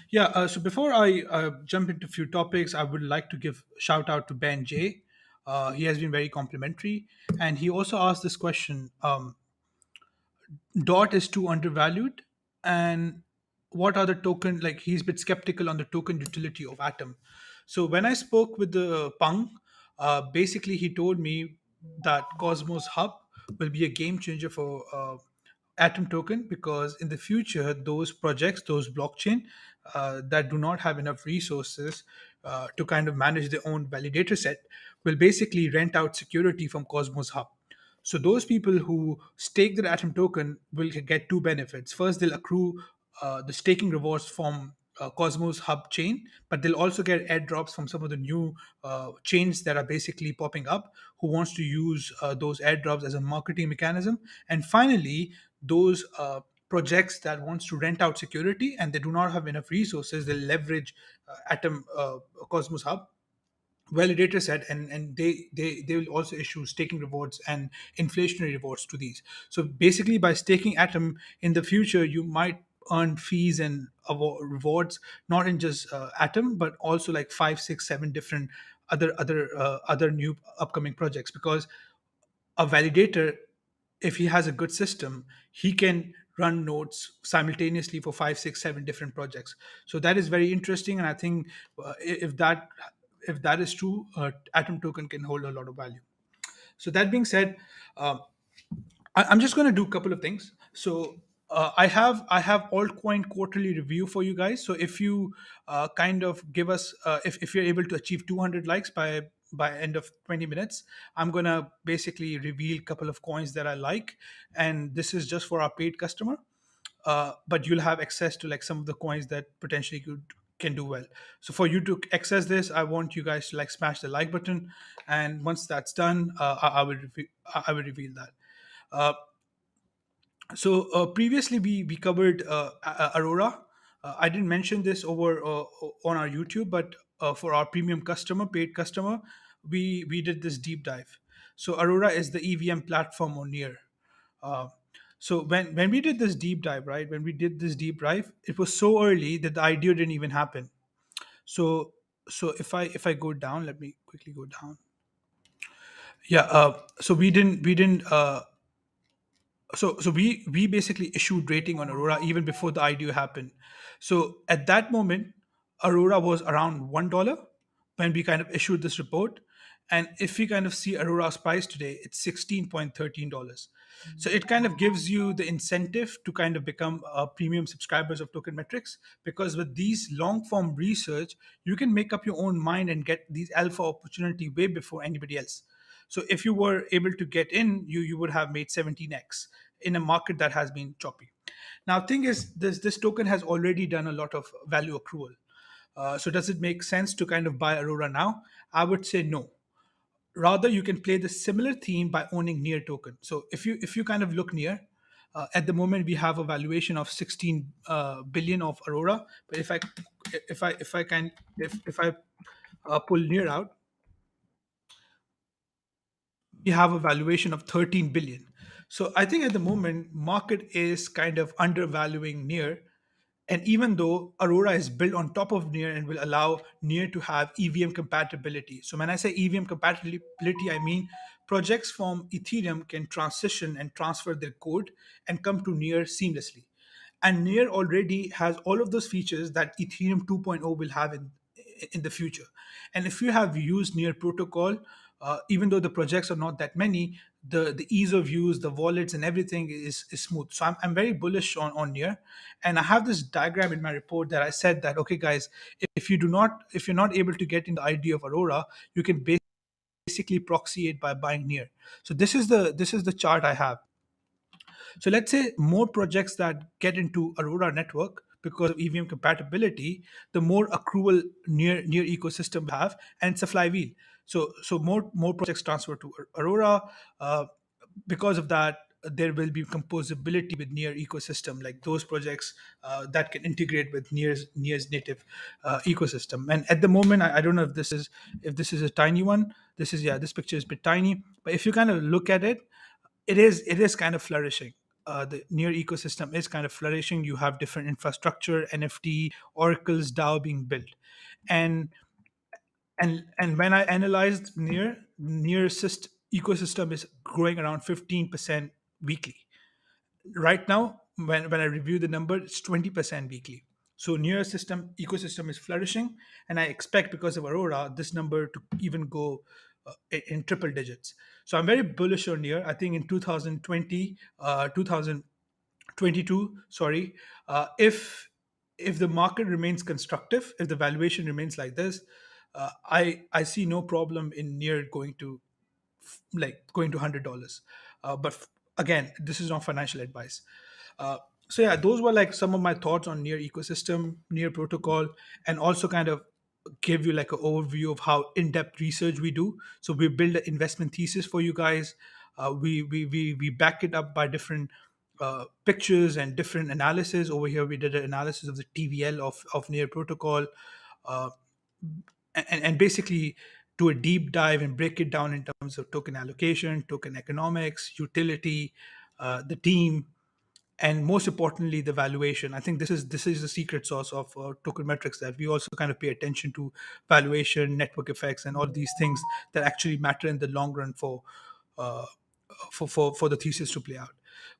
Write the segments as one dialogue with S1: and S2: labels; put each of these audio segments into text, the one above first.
S1: Yeah. So before I jump into a few topics, I would like to give shout out to Ben J. He has been very complimentary, and he also asked this question: Dot is too undervalued, and what are the token? Like he's a bit skeptical on the token utility of Atom. So when I spoke with the Pung, basically he told me that Cosmos Hub will be a game changer for Atom token, because in the future those projects, those blockchain that do not have enough resources to kind of manage their own validator set will basically rent out security from Cosmos Hub. So those people who stake their Atom token will get two benefits. First, they'll accrue the staking rewards from Cosmos Hub chain, but they'll also get airdrops from some of the new chains that are basically popping up, who wants to use those airdrops as a marketing mechanism. And finally, those projects that wants to rent out security and they do not have enough resources, they'll leverage Atom Cosmos Hub validator set, and they will also issue staking rewards and inflationary rewards to these. So basically by staking Atom in the future, you might earn fees and rewards not in just Atom, but also like five, six, seven different other new upcoming projects, because a validator, if he has a good system, he can run nodes simultaneously for five, six, seven different projects. So that is very interesting, and I think if that is true, Atom token can hold a lot of value. So that being said, uh, I'm just going to do a couple of things. So I have altcoin quarterly review for you guys. So if you kind of give us if you're able to achieve 200 likes by end of 20 minutes, I'm gonna basically reveal a couple of coins that I like, and this is just for our paid customer. But you'll have access to like some of the coins that potentially could can do well. So for you to access this, I want you guys to like smash the like button, and once that's done, I will reveal that. Uh, Previously we covered Aurora. I didn't mention this over on our YouTube, but for our premium customer, paid customer, we did this deep dive. So Aurora is the EVM platform on Near. Uh, so when we did this deep dive, right? When we did this deep dive, it was so early that the idea didn't even happen. So if I go down, let me quickly go down. Yeah. So we basically issued rating on Aurora even before the IDO happened. So at that moment, Aurora was around $1 when we kind of issued this report. And if we kind of see Aurora's price today, it's $16.13. So it kind of gives you the incentive to kind of become premium subscribers of Token Metrics, because with these long form research, you can make up your own mind and get these alpha opportunity way before anybody else. So if you were able to get in, you would have made 17x in a market that has been choppy. Now, thing is, this token has already done a lot of value accrual. So does it make sense to kind of buy Aurora now? I would say no. Rather, you can play the similar theme by owning Near token. So if you kind of look Near, at the moment we have a valuation of 16 billion of Aurora. But if I pull Near out, we have a valuation of 13 billion. So I think at the moment market is kind of undervaluing Near. And even though Aurora is built on top of Near and will allow Near to have EVM compatibility. So when I say EVM compatibility, I mean projects from Ethereum can transition and transfer their code and come to Near seamlessly. And Near already has all of those features that Ethereum 2.0 will have in the future. And if you have used Near protocol, even though the projects are not that many, the ease of use, the wallets, and everything is smooth. So I'm very bullish on Near, and I have this diagram in my report that I said that, okay, guys, if you're not able to get in the ID of Aurora, you can basically proxy it by buying Near. So this is the chart I have. So let's say more projects that get into Aurora network because of EVM compatibility, the more accrual near ecosystem will have, and it's a flywheel. So more projects transfer to Aurora. Because of that, there will be composability with near ecosystem, like those projects that can integrate with near's native ecosystem. And at the moment, I don't know if this is a tiny one. This picture is a bit tiny, but if you kind of look at it, it is kind of flourishing. the near ecosystem is kind of flourishing. You have different infrastructure, NFT, oracles, DAO being built, and and when I analyzed near ecosystem is growing around 15% weekly. Right now, when I review the number, it's 20% weekly. So near system ecosystem is flourishing, and I expect because of Aurora, this number to even go in triple digits. So I'm very bullish on near. I think in 2020, 2022, sorry, if the market remains constructive, if the valuation remains like this, I see no problem in near going to $100. But again, this is not financial advice. Uh, so yeah, those were like some of my thoughts on near ecosystem, near protocol, and also kind of give you like an overview of how in-depth research we do. So we build an investment thesis for you guys. We back it up by different pictures and different analysis. Over here, we did an analysis of the TVL of near protocol. Uh, and basically do a deep dive and break it down in terms of token allocation, token economics, utility, the team, and most importantly the valuation. I think this is the secret sauce of token metrics, that we also kind of pay attention to valuation, network effects, and all these things that actually matter in the long run uh, for the thesis to play out.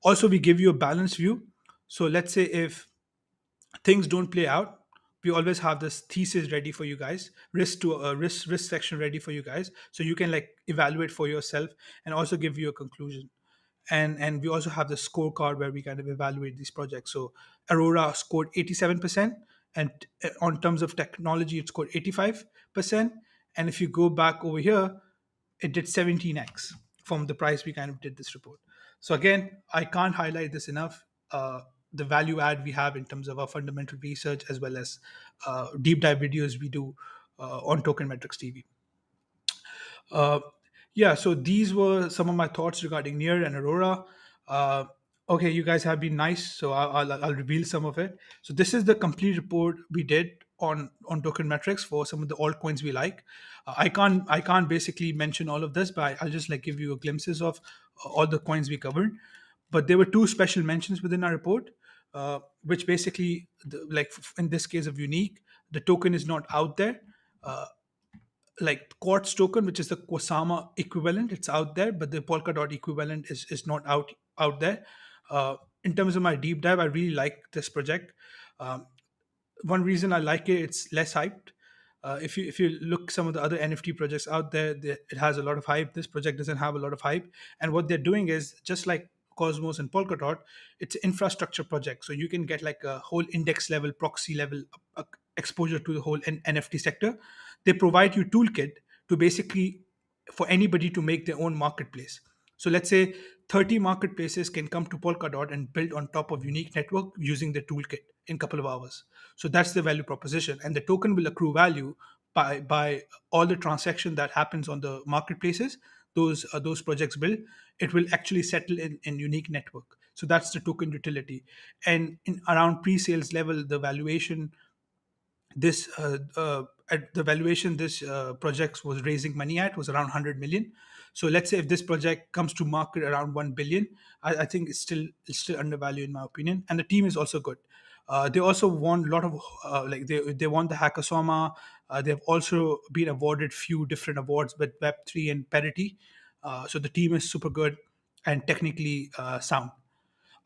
S1: Also, we give you a balanced view. So let's say if things don't play out, we always have this thesis ready for you guys, risk section ready for you guys, so you can like evaluate for yourself and also give you a conclusion. And we also have the scorecard where we kind of evaluate these projects. So Aurora scored 87%, and on terms of technology it scored 85%. And if you go back over here, it did 17x from the price we kind of did this report. So again, I can't highlight this enough. The value add we have in terms of our fundamental research, as well as deep dive videos we do on Token Metrics TV. Uh, yeah, so these were some of my thoughts regarding Near and Aurora. Uh, okay, you guys have been nice, so I'll reveal some of it. So this is the complete report we did on Token Metrics for some of the altcoins we like. I can't basically mention all of this, but I'll just like give you a glimpses of all the coins we covered. But there were two special mentions within our report, which basically, in this case of Unique, the token is not out there. Uh, like Quartz token, which is the Kosama equivalent, it's out there, but the Polkadot equivalent is not out there. In terms of my deep dive, I really like this project. Um, One reason I like it, it's less hyped. If you look some of the other NFT projects out there, it has a lot of hype. This project doesn't have a lot of hype, and what they're doing is just like Cosmos and Polkadot, it's an infrastructure project. So you can get like a whole index level, proxy level exposure to the whole NFT sector. They provide you toolkit to basically for anybody to make their own marketplace. So let's say 30 marketplaces can come to Polkadot and build on top of Unique Network using the toolkit in a couple of hours. So that's the value proposition, and the token will accrue value by all the transaction that happens on the marketplaces. Those projects build, it will actually settle in Unique Network. So that's the token utility, and in around pre-sales level, the valuation this at the valuation this project was raising money at was around 100 million. So let's say if this project comes to market around 1 billion, I think it's still undervalued in my opinion, and the team is also good. They also won a lot of they won the hackathon. They've also been awarded few different awards with Web3 and Parity. So the team is super good and technically sound.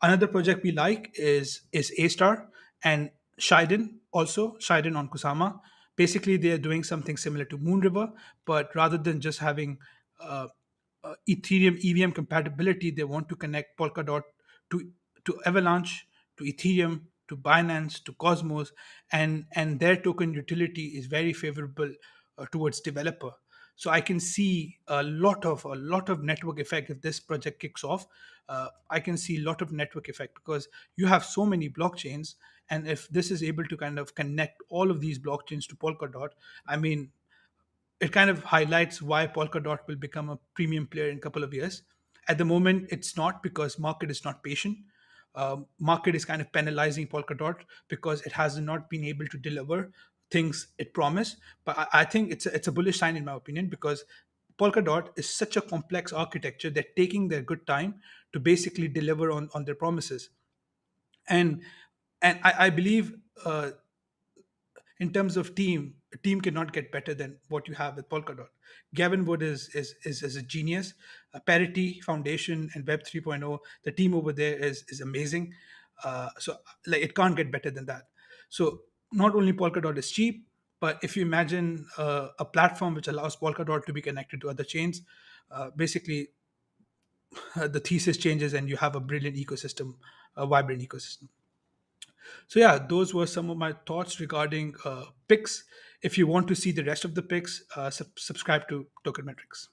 S1: Another project we like is A Star and Shiden on Kusama. Basically, they are doing something similar to Moon River, but rather than just having uh, Ethereum EVM compatibility, they want to connect Polkadot to Avalanche, to Ethereum, to Binance, to Cosmos, and their token utility is very favorable towards developer. So I can see a lot of network effect if this project kicks off. I can see a lot of network effect because you have so many blockchains, and if this is able to kind of connect all of these blockchains to Polkadot, I mean, it kind of highlights why Polkadot will become a premium player in a couple of years. At the moment, it's not because market is not patient. Market is kind of penalizing Polkadot because it has not been able to deliver things it promised. But I think it's a bullish sign in my opinion because Polkadot is such a complex architecture. They're taking their good time to basically deliver on their promises. And I believe in terms of team, a team cannot get better than what you have with Polkadot. Gavin Wood is a genius. Parity Foundation and Web 3.0, the team over there is amazing. So like it can't get better than that. So not only Polkadot is cheap, but if you imagine a platform which allows Polkadot to be connected to other chains, basically the thesis changes and you have a brilliant ecosystem, a vibrant ecosystem. So yeah, those were some of my thoughts regarding picks. If you want to see the rest of the picks, subscribe to Token Metrics.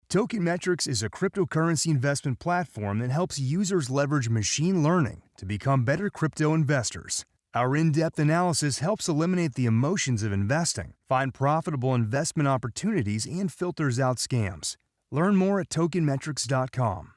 S2: Token Metrics is a cryptocurrency investment platform that helps users leverage machine learning to become better crypto investors. Our in-depth analysis helps eliminate the emotions of investing, find profitable investment opportunities, and filters out scams. Learn more at tokenmetrics.com.